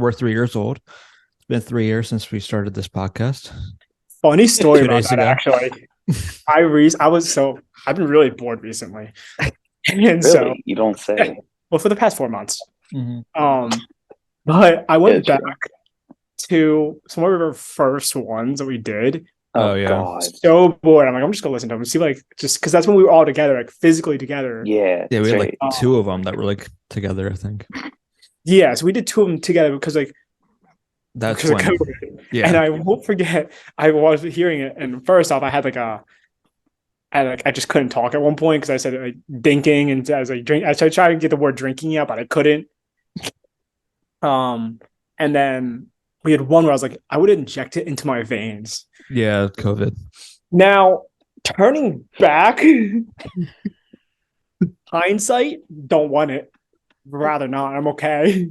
we're 3 years old. It's been 3 years since we started this podcast. Funny story 2 about days that, ago. actually. I've been really bored recently. And so, Really? You don't say. well, for the past 4 months. Mm-hmm. But I went Yeah, back to some of our first ones that we did. Oh, Oh, yeah. God. So bored. I'm like, I'm just gonna listen to them and see, like, just because that's when we were all together, like physically together. Yeah. Yeah, we that's had right. like two of them that were like together, I think. Yeah, so we did two of them together because That's of when, COVID. yeah. And I won't forget, I was hearing it, and first off, I had I just couldn't talk at one point because I said like dinking, and I was like drink. I started trying to get the word drinking out, but I couldn't. And then we had one where I was like, I would inject it into my veins. Yeah, COVID. Now, turning back, hindsight, don't want it. Rather not. I'm okay.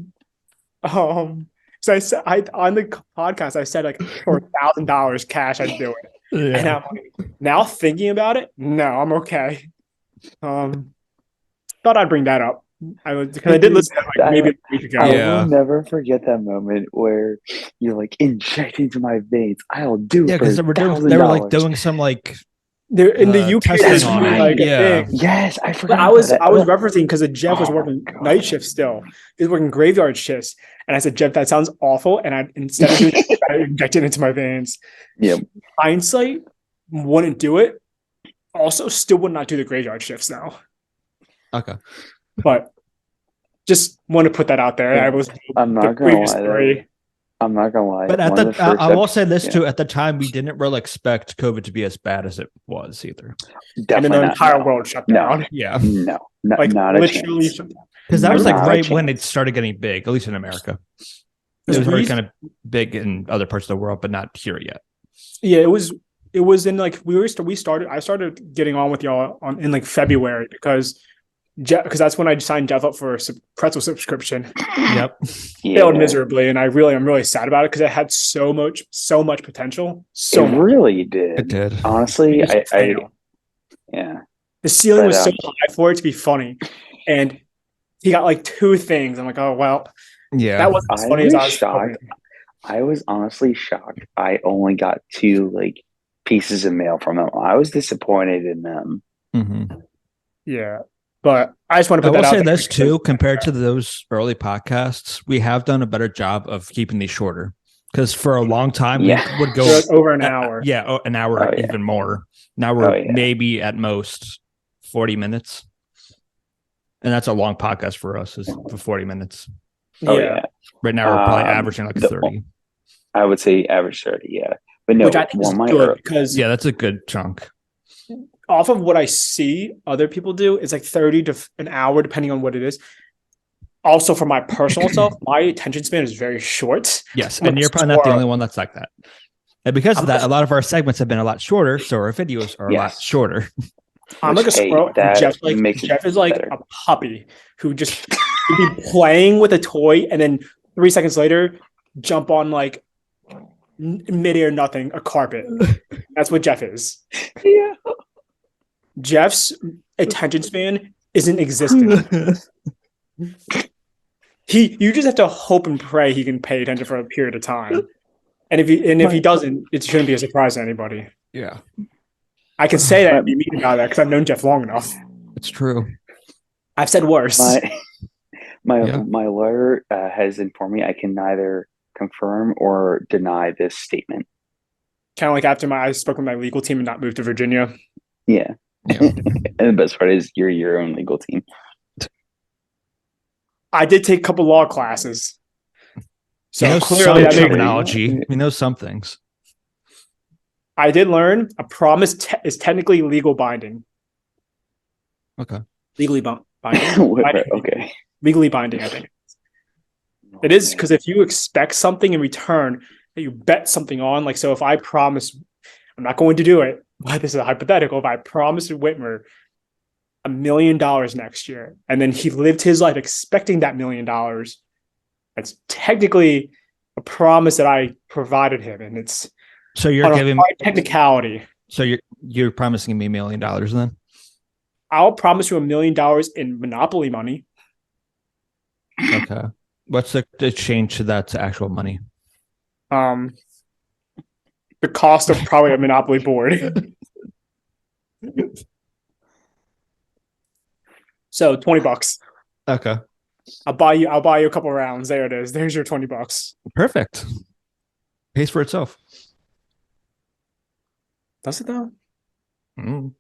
So I said, on the podcast, I said like for $1,000 cash, I'd do it. Yeah. And I'm like, now thinking about it, no, I'm okay. Thought I'd bring that up. Because I did listen to it like maybe a week ago. I Yeah. will never forget that moment where you're like, inject into my veins. I'll do it. Yeah, because for they were like $1,000. doing some like They're in the UK, testing there's on it. like a Yeah. thing. Yes, I But forgot. I was about that. referencing because Jeff was Oh my working God. night shifts still. He was working graveyard shifts, and I said, Jeff, that sounds awful. And instead of doing it, I injected it into my veins. Yep. Hindsight, wouldn't do it. Also, still would not do the graveyard shifts now. Okay. But just want to put that out there. Yeah. I was I'm the not gonna previous lie, story. though. I'm not gonna lie. But at One of the I will first say this yeah. too. At the time, we didn't really expect COVID to be as bad as it was either. And then Definitely the not, entire no. world shut No. down. Yeah, No, Like not a literally chance. shut down. because that was like Not a right when it chance. started getting big, at least in America. It Because was already we- kind of big in other parts of the world, but not here yet. Yeah, it was in like I started getting on with y'all in like February because that's when I signed Jeff up for a pretzel subscription. Yep. Failed miserably, and I'm really sad about it because it had so much potential. So It much. really did. It did. Honestly, It just I failed. yeah. The ceiling But, was so high for it to be funny, and he got like two things. I'm like, oh well, Yeah. that wasn't as I funny as was I was shocked. hoping. I was honestly shocked. I only got 2 like pieces of mail from them. I was disappointed in them. Mm-hmm. Yeah, but I just want to I put will that out say there this too. Compared to those early podcasts, we have done a better job of keeping these shorter. Because for a long time, Yeah. we would go for like over an hour. an hour, Oh, yeah. even more. Now we're Oh, yeah. maybe at most 40 minutes. And that's a long podcast for us, is for 40 minutes. Oh yeah. yeah. Right now, we're probably Um, averaging like the- 30. I would say average 30, yeah. But no, Which I think is one of my good ear- because Yeah, that's a good chunk. off of what I see other people do, it's like 30 to an hour, depending on what it is. Also, for my personal self, my attention span is very short. Yes. I'm And a you're probably not the squirrel. only one that's like that. And because of that, a lot of our segments have been a lot shorter. So our videos are a lot Yes. shorter. I'm like a Which, hey, squirrel. that And makes it Jeff is like better. a puppy who just would be playing with a toy and then 3 seconds later jump on like midair nothing, a carpet. That's what Jeff is. Yeah. Jeff's attention span isn't existent. You just have to hope and pray he can pay attention for a period of time. And if he doesn't, it shouldn't be a surprise to anybody. Yeah, I can say that and be mean about that because I've known Jeff long enough. it's true. I've said worse. My lawyer has informed me I can neither confirm or deny this statement. Kind of like after I spoke with my legal team and not moved to Virginia. Yeah. Yeah. And the best part is you're your own legal team. I did take a couple law classes. So We know clearly some that makes- terminology. We know some things. I did learn a promise is technically legal binding. Okay. Legally binding. Okay. Legally binding, I think. It is because if you expect something in return that you bet something on, like, so if I promise, I'm not going to do it, but this is a hypothetical. If I promised Whitmer $1 million next year, and then he lived his life expecting that $1 million, that's technically a promise that I provided him, and it's So you're on a giving. hard technicality. So you're promising me $1 million then? I'll promise you $1 million in Monopoly money. Okay. What's the change to that to actual money? The cost of probably a Monopoly board. So $20. Okay. I'll buy you a couple rounds. There it is. There's your $20. Perfect. Pays for itself. Does it though? Mm.